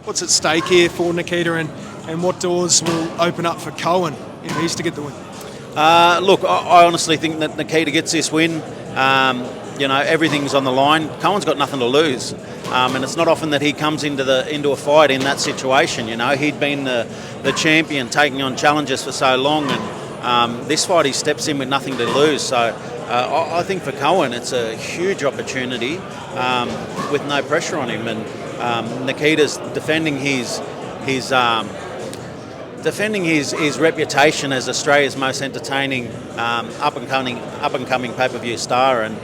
what's at stake here for Nikita, and what doors will open up for Koen if he's to get the win? Look, I honestly think that Nikita gets this win. Everything's on the line. Koen's got nothing to lose, and it's not often that he comes into a fight in that situation. He'd been the champion, taking on challenges for so long, and this fight he steps in with nothing to lose. So I think for Koen it's a huge opportunity with no pressure on him, and Nikita's defending his reputation as Australia's most entertaining up and coming pay-per-view star, and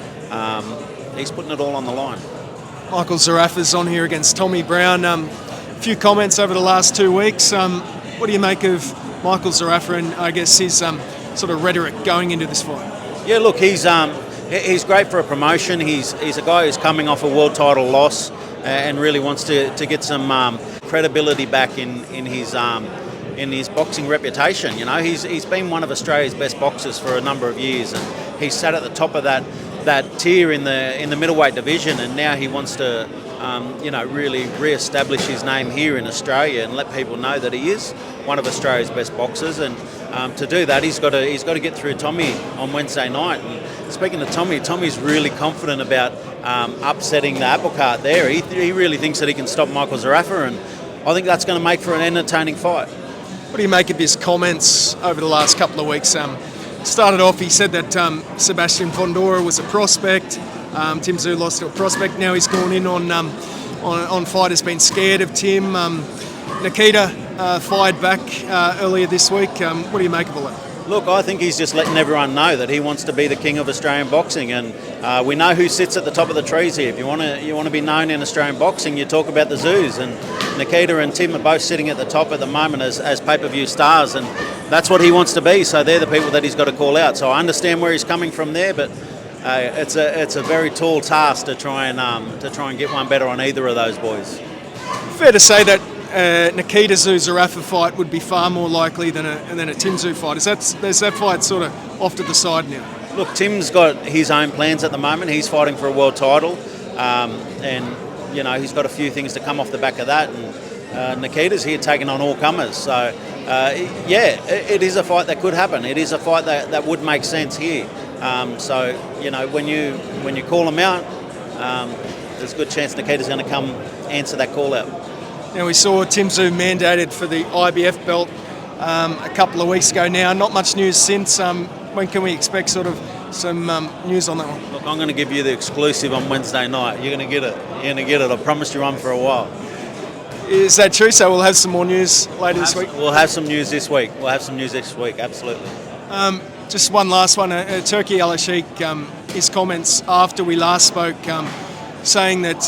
he's putting it all on the line. Michael Zerafa's on here against Tommy Brown. A few comments over the last 2 weeks. What do you make of Michael Zerafa and I guess his sort of rhetoric going into this fight? Yeah, look, he's great for a promotion. He's a guy who's coming off a world title loss and really wants to get some credibility back in his boxing reputation. He's been one of Australia's best boxers for a number of years, and he's sat at the top of that tier in the middleweight division, and now he wants to really re-establish his name here in Australia and let people know that he is one of Australia's best boxers. And to do that, he's got to get through Tommy on Wednesday night. And speaking of Tommy, Tommy's really confident about upsetting the apple cart there. He really thinks that he can stop Michael Zerafa, and I think that's going to make for an entertaining fight. What do you make of his comments over the last couple of weeks? Started off, he said that Sebastian Fondora was a prospect. Tim Tszyu lost to a prospect. Now he's gone in on fighters been scared of Tim. Nikita fired back earlier this week. What do you make of all that? Look, I think he's just letting everyone know that he wants to be the king of Australian boxing, and we know who sits at the top of the trees here. If you want to be known in Australian boxing, you talk about the Tszyus, and Nikita and Tim are both sitting at the top at the moment as pay-per-view stars, and that's what he wants to be. So they're the people that he's got to call out. So I understand where he's coming from there, but it's a very tall task to try and get one better on either of those boys. Fair to say that Nikita Zerafa fight would be far more likely than a Tim Tszyu fight. Is that fight sort of off to the side now? Look, Tim's got his own plans at the moment. He's fighting for a world title, and he's got a few things to come off the back of that. And Nikita's here taking on all comers. So it is a fight that could happen. It is a fight that would make sense here. So when you call him out, there's a good chance Nikita's going to come answer that call out. Now, we saw Tim Tszyu mandated for the IBF belt a couple of weeks ago now. Not much news since. When can we expect sort of some news on that one? Look, I'm going to give you the exclusive on Wednesday night. You're going to get it. You're going to get it. I promised you one for a while. Is that true? So we'll have some more news later this week? We'll have some news this week. Absolutely. Just one last one. Turki Al-Sheikh, his comments after we last spoke, saying that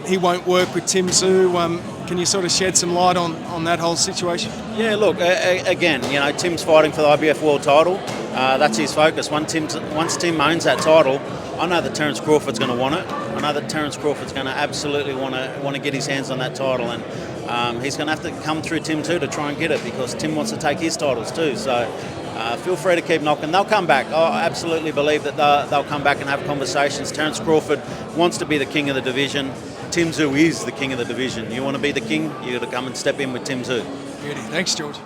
he won't work with Tim Tszyu. Can you sort of shed some light on that whole situation? Yeah, look, again, Tim's fighting for the IBF world title. That's his focus. Once Tim owns that title, I know that Terence Crawford's going to want it. I know that Terence Crawford's going to absolutely want to get his hands on that title, and he's going to have to come through Tim too to try and get it, because Tim wants to take his titles too. So feel free to keep knocking. They'll come back. I absolutely believe that they'll come back and have conversations. Terence Crawford wants to be the king of the division. Tim Tszyu is the king of the division. You want to be the king, you got to come and step in with Tim Tszyu. Beauty. Thanks, George.